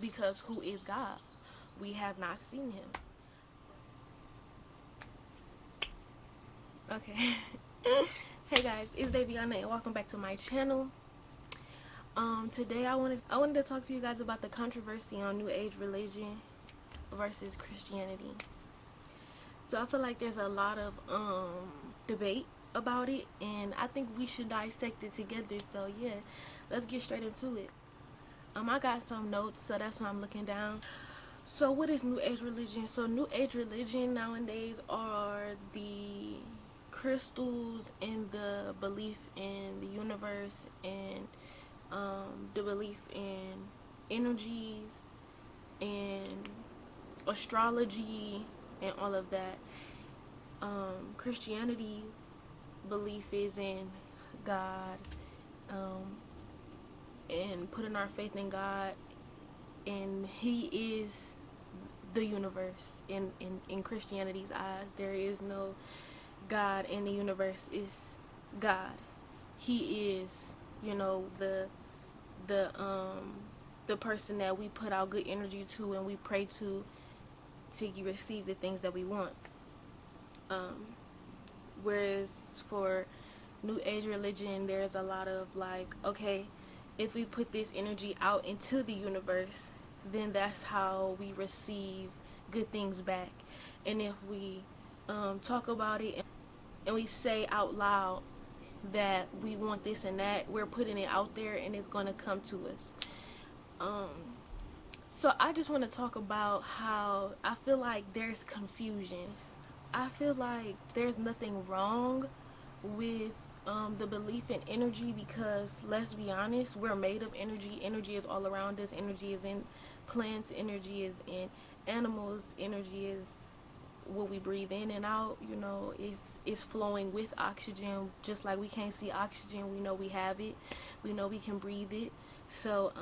Because who is God? We have not seen him. Okay. Hey guys, it's Daviana and welcome back to my channel. Today I wanted to talk to you guys about the controversy on New Age religion versus Christianity. So I feel like there's a lot of debate about it, and I think we should dissect it together. So yeah, let's get straight into it. I got some notes, so that's why I'm looking down. So what is New Age religion? So New Age religion nowadays are the crystals and the belief in the universe and the belief in energies and astrology and all of that. Christianity belief is in God, um, and putting our faith in God, and He is the universe. In Christianity's eyes, there is no God in the universe. Is God. He is, the the person that we put our good energy to and we pray to receive the things that we want. Um, Whereas for New Age religion, there's a lot of like, okay, if we put this energy out into the universe, then that's how we receive good things back. And if we talk about it and we say out loud that we want this and that, we're putting it out there and it's going to come to us. Um, so I just want to talk about how I feel like there's confusion. I feel like there's nothing wrong with the belief in energy, because let's be honest, we're made of energy. Energy is all around us. Energy is in plants. Energy is in animals. Energy is what we breathe in and out. Is flowing with oxygen. Just like we can't see oxygen, we know we have it. We know we can breathe it. So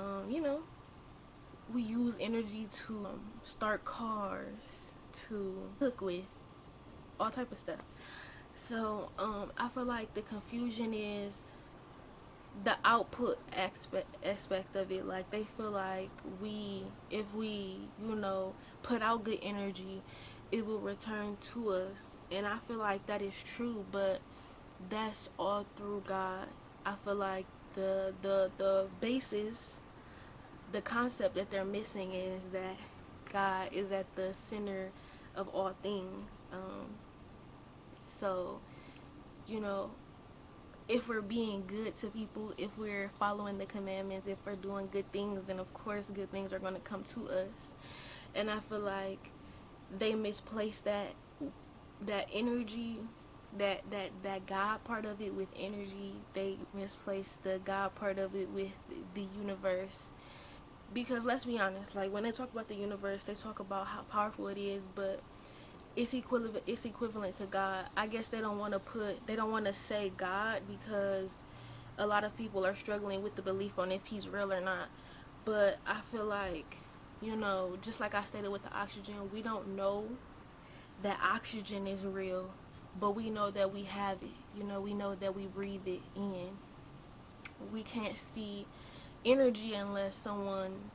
we use energy to start cars, to cook with, all type of stuff. So I feel like the confusion is the output aspect of it. Like they feel like if we put out good energy, it will return to us, and I feel like that is true, but that's all through God. I feel like the basis, the concept that they're missing is that God is at the center of all things. So, you know, if we're being good to people, if we're following the commandments, if we're doing good things, then of course good things are going to come to us. And I feel like they misplace that energy, that God part of it with energy. They misplace the God part of it with the universe. Because let's be honest, like when they talk about the universe, they talk about how powerful it is, but it's equivalent to God. I guess they don't want to say God, because a lot of people are struggling with the belief on if he's real or not. But I feel like, just like I stated with the oxygen, we don't know that oxygen is real, but we know that we have it. We know that we breathe it in. We can't see energy unless someone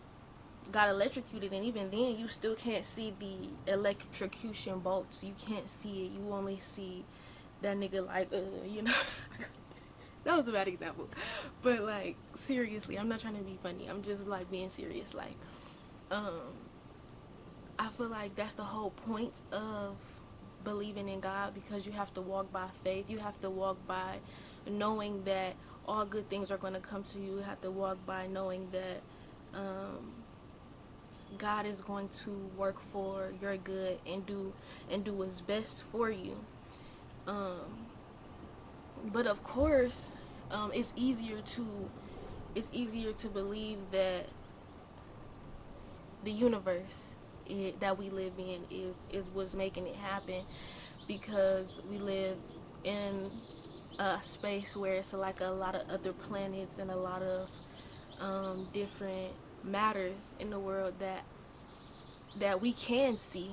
got electrocuted, and even then you still can't see the electrocution bolts. You can't see it. You only see that nigga like that was a bad example, but like seriously, I'm not trying to be funny, I'm just like being serious. Like I feel like that's the whole point of believing in God, because you have to walk by faith. You have to walk by knowing that all good things are going to come to you. You have to walk by knowing that God is going to work for your good and do what's best for you. But of course, it's easier to believe that the universe that we live in is what's making it happen, because we live in a space where it's like a lot of other planets and a lot of different matters in the world that we can see.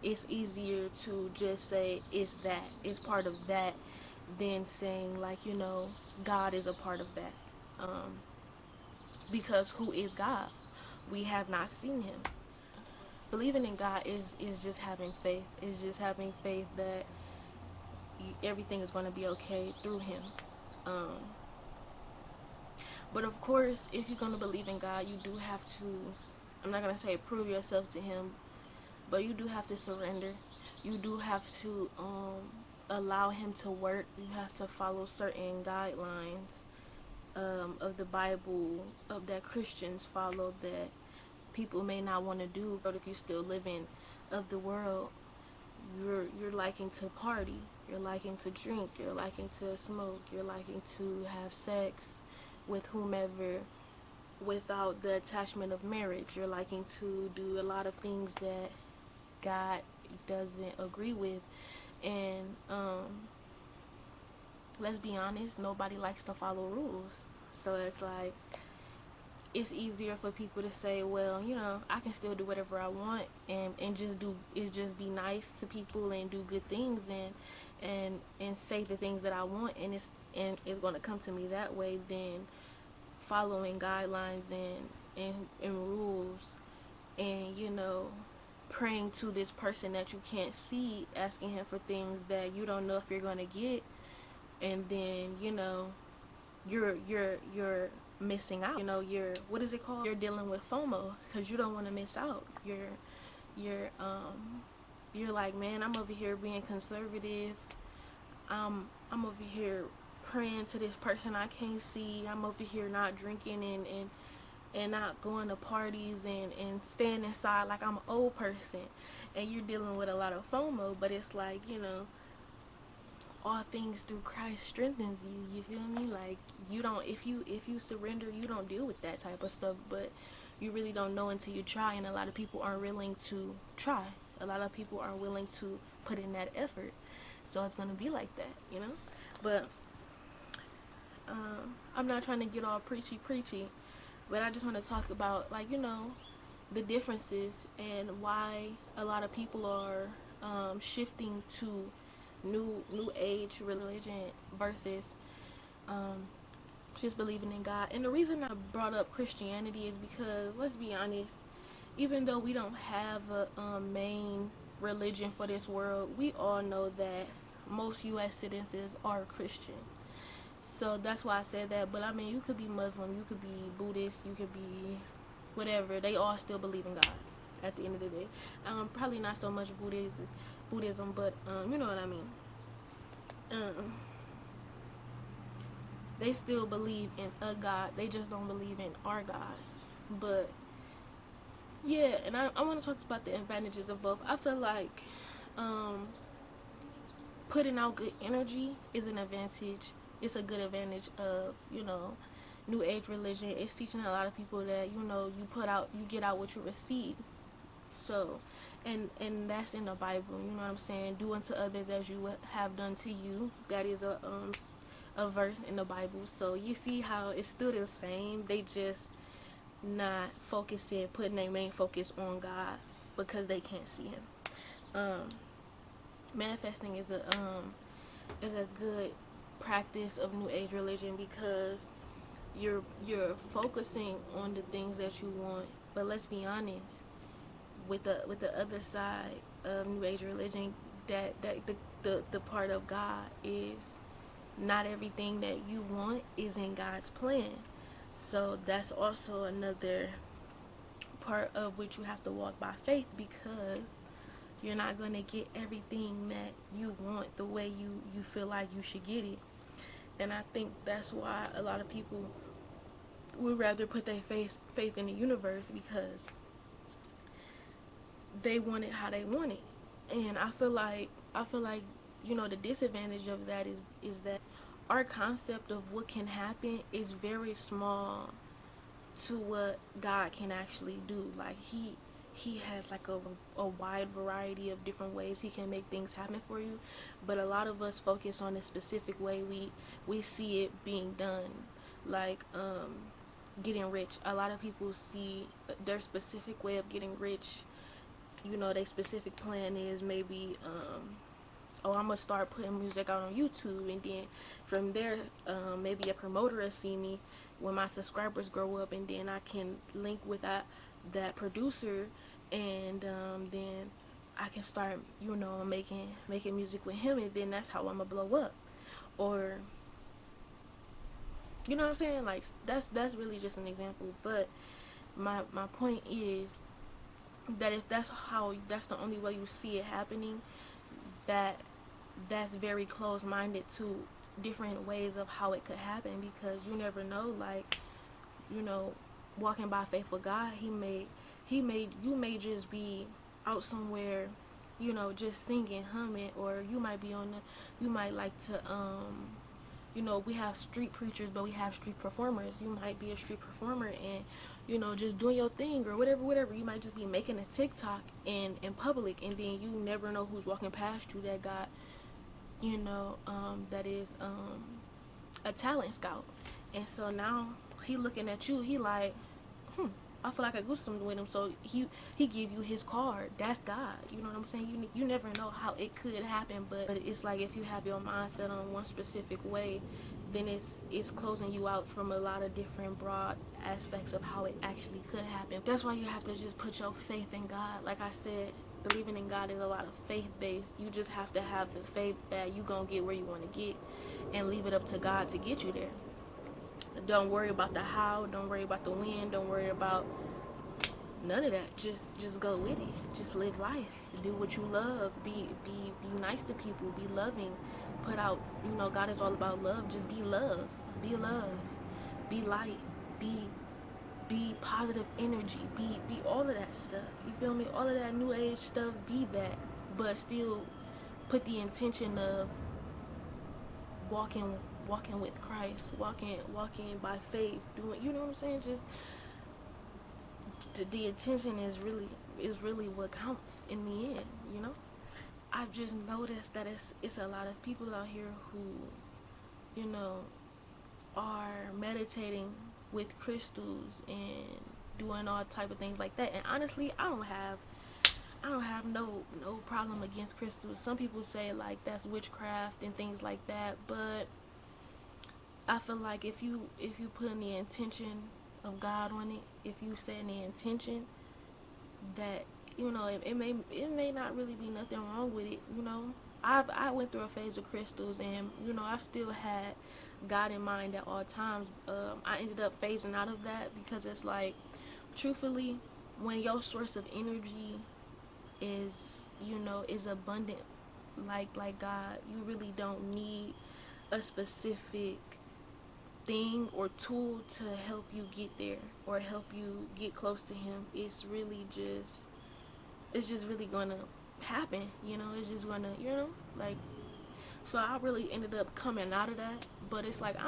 It's easier to just say it's part of that, than saying like, God is a part of that. Because who is God? we have not seen him. Believing in God is just having faith. Is just having faith that everything is going to be okay through him. Um, but of course, if you're going to believe in God, you do have to, I'm not going to say prove yourself to him, but you do have to surrender. You do have to allow him to work. You have to follow certain guidelines of the Bible that Christians follow that people may not want to do. But if you're still living of the world, you're liking to party, you're liking to drink, you're liking to smoke, you're liking to have sex with whomever without the attachment of marriage. You're liking to do a lot of things that God doesn't agree with. And let's be honest, nobody likes to follow rules. So it's like, it's easier for people to say, well, I can still do whatever I want and just be nice to people and do good things and say the things that I want, and it's going to come to me that way, than following guidelines and rules, and praying to this person that you can't see, asking him for things that you don't know if you're going to get, and then you're missing out. You're, what is it called? You're dealing with FOMO because you don't want to miss out. You're like, man, I'm over here being conservative. I'm over here praying to this person I can't see. I'm over here not drinking and not going to parties and staying inside like I'm an old person. And you're dealing with a lot of FOMO, but it's like, all things through Christ strengthens you. You feel me? Like, you don't, if you surrender, you don't deal with that type of stuff. But you really don't know until you try, and a lot of people aren't willing to try. A lot of people aren't willing to put in that effort. So it's gonna be like that, But I'm not trying to get all preachy, but I just want to talk about, like, the differences and why a lot of people are shifting to new age religion versus just believing in God. And the reason I brought up Christianity is because, let's be honest, even though we don't have a main religion for this world, we all know that most U.S. citizens are Christian. So that's why I said that. But I mean, you could be Muslim, you could be Buddhist, you could be whatever. They all still believe in God at the end of the day. Probably not so much Buddhism, but you know what I mean. They still believe in a God. They just don't believe in our God. But yeah, and I want to talk about the advantages of both. I feel like putting out good energy is an advantage. It's a good advantage of, new age religion. It's teaching a lot of people that, you get out what you receive. So, and that's in the Bible. You know what I'm saying? Do unto others as you would have done to you. That is a verse in the Bible. So you see how it's still the same. They just not putting their main focus on God because they can't see him. Manifesting is a good practice of new age religion because you're focusing on the things that you want. But let's be honest, with the other side of new age religion, that the part of God is not everything that you want is in God's plan. So that's also another part of which you have to walk by faith, because you're not going to get everything that you want the way you feel like you should get it. And I think that's why a lot of people would rather put their faith in the universe, because they want it how they want it. And I feel like the disadvantage of that is that our concept of what can happen is very small to what God can actually do. Like, he has like a wide variety of different ways he can make things happen for you, but a lot of us focus on the specific way we see it being done. Like getting rich. A lot of people see their specific way of getting rich. Their specific plan is maybe I'm gonna start putting music out on YouTube, and then from there maybe a promoter will see me when my subscribers grow up, and then I can link with that producer, and then I can start, making music with him, and then that's how I'm gonna blow up. Or, you know what I'm saying? Like, that's really just an example. But my point is that if that's the only way you see it happening, that that's very close minded to different ways of how it could happen, because you never know. Like, you know, walking by faith with God, you may just be out somewhere, just singing, humming, or you might be you might like to, we have street preachers, but we have street performers. You might be a street performer and, just doing your thing or whatever. You might just be making a TikTok in public, and then you never know who's walking past you that got, that is a talent scout. And so now he looking at you, he like, I feel like I do something with him. So he give you his card. That's God. You know what I'm saying? You never know how it could happen, but it's like if you have your mindset on one specific way, then it's closing you out from a lot of different broad aspects of how it actually could happen. That's why you have to just put your faith in God. Like I said, believing in God is a lot of faith based. You just have to have the faith that you gonna get where you want to get, and leave it up to God to get you there. Don't worry about the how, don't worry about the when, don't worry about none of that. Just go with it. Just live life. Do what you love. Be nice to people. Be loving. Put out, God is all about love. Just be love. Be love. Be light. Be positive energy. Be all of that stuff. You feel me? All of that new age stuff, be that. But still put the intention of walking with Christ, walking by faith, doing, you know what I'm saying? Just the intention is really what counts in the end, I've just noticed that it's a lot of people out here who, are meditating with crystals and doing all type of things like that. And honestly, I don't have no problem against crystals. Some people say like that's witchcraft and things like that, but I feel like if you put in the intention of God on it, if you set in the intention that, it may not really be nothing wrong with it. I went through a phase of crystals, and I still had God in mind at all times. I ended up phasing out of that because it's like, truthfully, when your source of energy is abundant, like God, you really don't need a specific thing or tool to help you get there or help you get close to him. It's just really gonna happen, it's just gonna, like, so I really ended up coming out of that. But it's like, I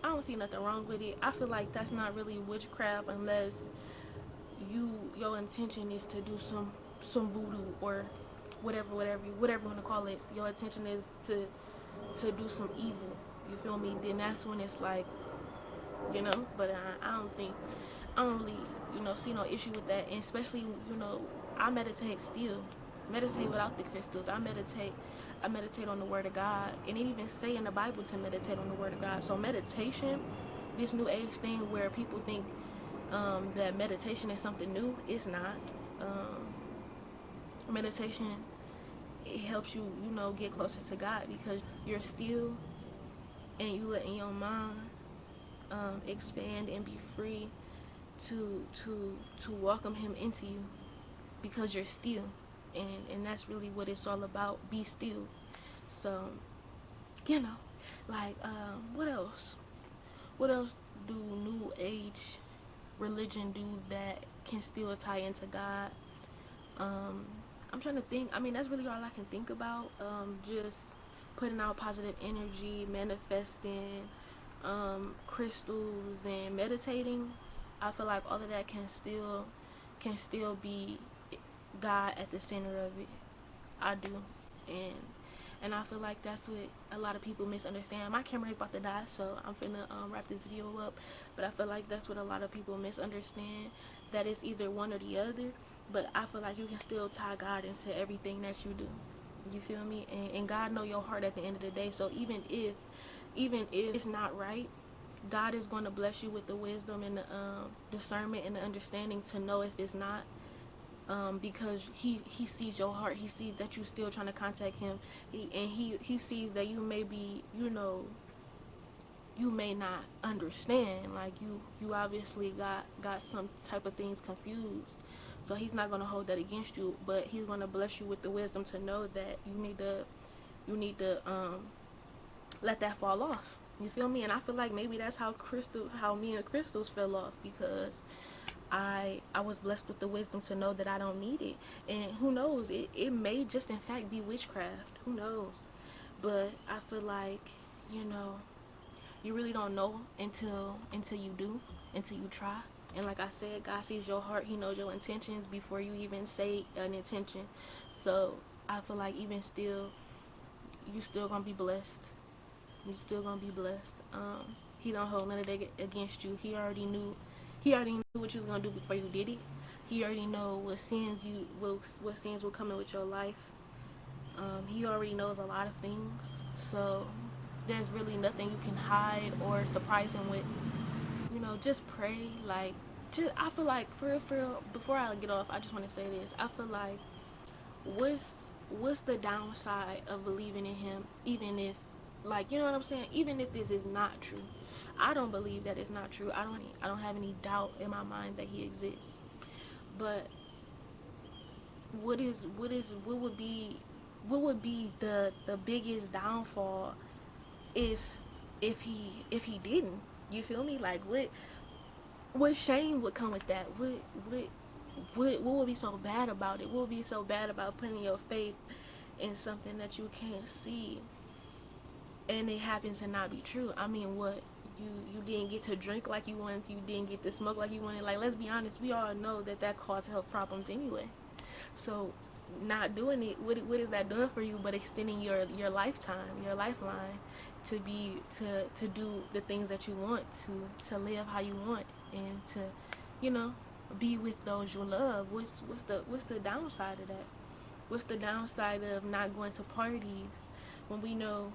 don't see nothing wrong with it. I feel like that's not really witchcraft unless your intention is to do some voodoo or whatever you want to call it. Your intention is to do some evil, you feel me? Then that's when it's like, but I don't really, see no issue with that. And especially, I meditate without the crystals. I meditate on the word of God, and it even say in the Bible to meditate on the word of God. So meditation, this new age thing where people think that meditation is something new, it's not. Meditation, it helps you, get closer to God, because you're still, and you letting your mind expand and be free to welcome him into you, because you're still, and that's really what it's all about. Be still. So, like, what else do new age religion do that can still tie into God? I'm trying to think. I mean, that's really all I can think about. Just putting out positive energy, manifesting, crystals, and meditating. I feel like all of that can still be God at the center of it. I do, and I feel like that's what a lot of people misunderstand. My camera is about to die, so I'm finna wrap this video up. But I feel like that's what a lot of people misunderstand, that it's either one or the other. But I feel like you can still tie God into everything that you do. You feel me? And God know your heart at the end of the day. So even if it's not right, God is going to bless you with the wisdom and the discernment and the understanding to know if it's not, because he sees your heart. He sees that you still trying to contact him, he sees that you may be, you may not understand. Like you obviously got some type of things confused. So he's not going to hold that against you, but he's going to bless you with the wisdom to know that you need to let that fall off. You feel me? And I feel like maybe that's how me and Crystals fell off, because I was blessed with the wisdom to know that I don't need it. And who knows, it may just in fact be witchcraft. Who knows? But I feel like, you really don't know until you do, until you try. And like I said, God sees your heart. He knows your intentions before you even say an intention. So I feel like even still, you still gonna be blessed. You still gonna be blessed. He don't hold none of that against you. He already knew what you was gonna do before you did it. He already know what sins will come in with your life. He already knows a lot of things. So there's really nothing you can hide or surprise him with. Just pray. Like, I feel like for real, before I get off, I just want to say this. I feel like, what's the downside of believing in him, even if, like, you know what I'm saying, even if this is not true? I don't believe that it's not true. I don't have any doubt in my mind that he exists. But what would be the biggest downfall if he didn't? You feel me? Like, what shame would come with that? What would be so bad about it? What would be so bad about putting your faith in something that you can't see and it happens to not be true? I mean, what, you didn't get to drink like you wanted to, you didn't get to smoke like you wanted. Like, let's be honest, we all know that caused health problems anyway. So not doing it, what is that doing for you but extending your lifetime, your lifeline, to do the things that you want, to live how you want, and to be with those you love? What's the downside of that? What's the downside of not going to parties when we know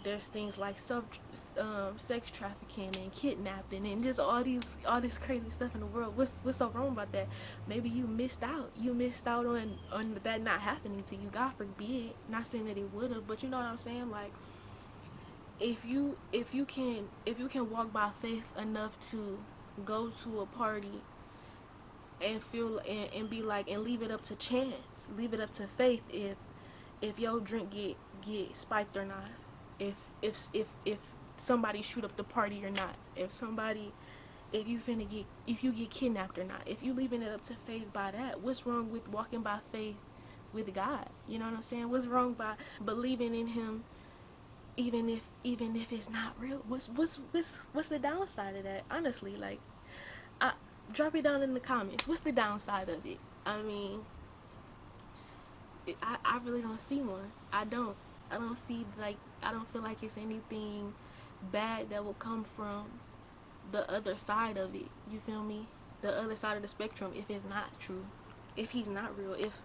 there's things like sex trafficking and kidnapping and just all this crazy stuff in the world? What's so wrong about that? Maybe you missed out on that not happening to you. God forbid. Not saying that it would have, but you know what I'm saying? Like, if you can walk by faith enough to go to a party and feel and be like, and leave it up to chance, leave it up to faith, if your drink get spiked or not, if somebody shoot up the party or not, if you get kidnapped or not, if you leaving it up to faith by that, what's wrong with walking by faith with God? You know what I'm saying? What's wrong by believing in him even if it's not real? What's the downside of that? Honestly, like, drop it down in the comments. What's the downside of it? I mean, I really don't see one. I don't see, like, I don't feel like it's anything bad that will come from the other side of it. You feel me? The other side of the spectrum, if it's not true, if he's not real, if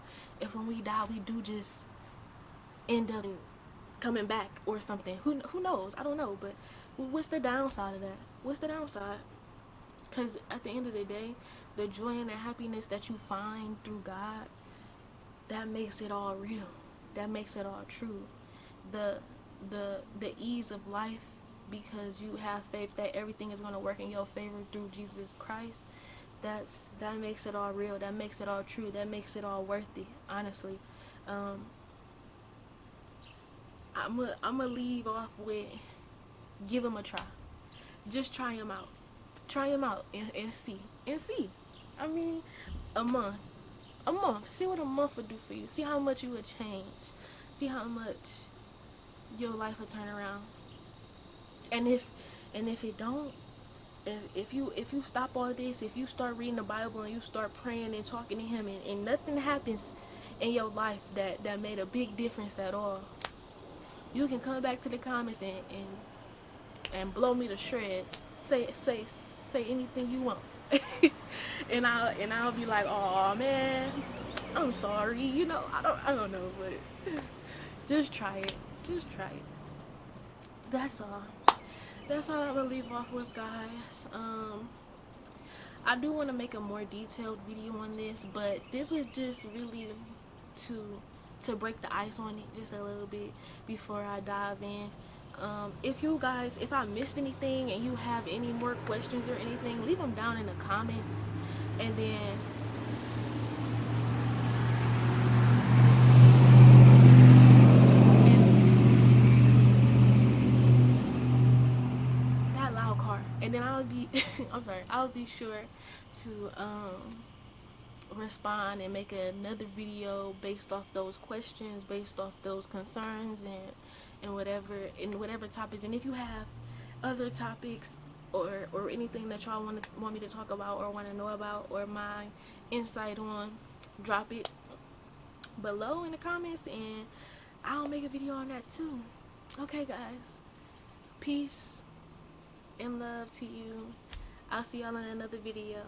when we die we do just end up coming back or something. Who knows? I don't know. But what's the downside of that? What's the downside? Because at the end of the day, the joy and the happiness that you find through God, that makes it all real. That makes it all true. The ease of life, because you have faith that everything is going to work in your favor through Jesus Christ, that makes it all real. That makes it all true. That makes it all worth it, honestly. I'm gonna leave off with, give him a try. Just try him out. Try him out and see. I mean, a month. See what a month would do for you. See how much you would change. See how much your life will turn around. And if it don't, if you stop all this, if you start reading the Bible and you start praying and talking to him, and nothing happens in your life that made a big difference at all, you can come back to the comments and blow me to shreds. Say anything you want. and I'll be like, oh man, I'm sorry. I don't know, but just try it. That's all. that's all I'm gonna leave off with, guys. I do want to make a more detailed video on this, but this was just really to break the ice on it just a little bit before I dive in. If you guys, if I missed anything and you have any more questions or anything, leave them down in the comments, and then that loud car, and then I'll be I'm sorry, I'll be sure to respond and make another video based off those questions, based off those concerns, and whatever topics. And if you have other topics or anything that y'all want me to talk about or want to know about or my insight on, drop it below in the comments and I'll make a video on that too. Okay, guys, peace and love to you. I'll see y'all in another video.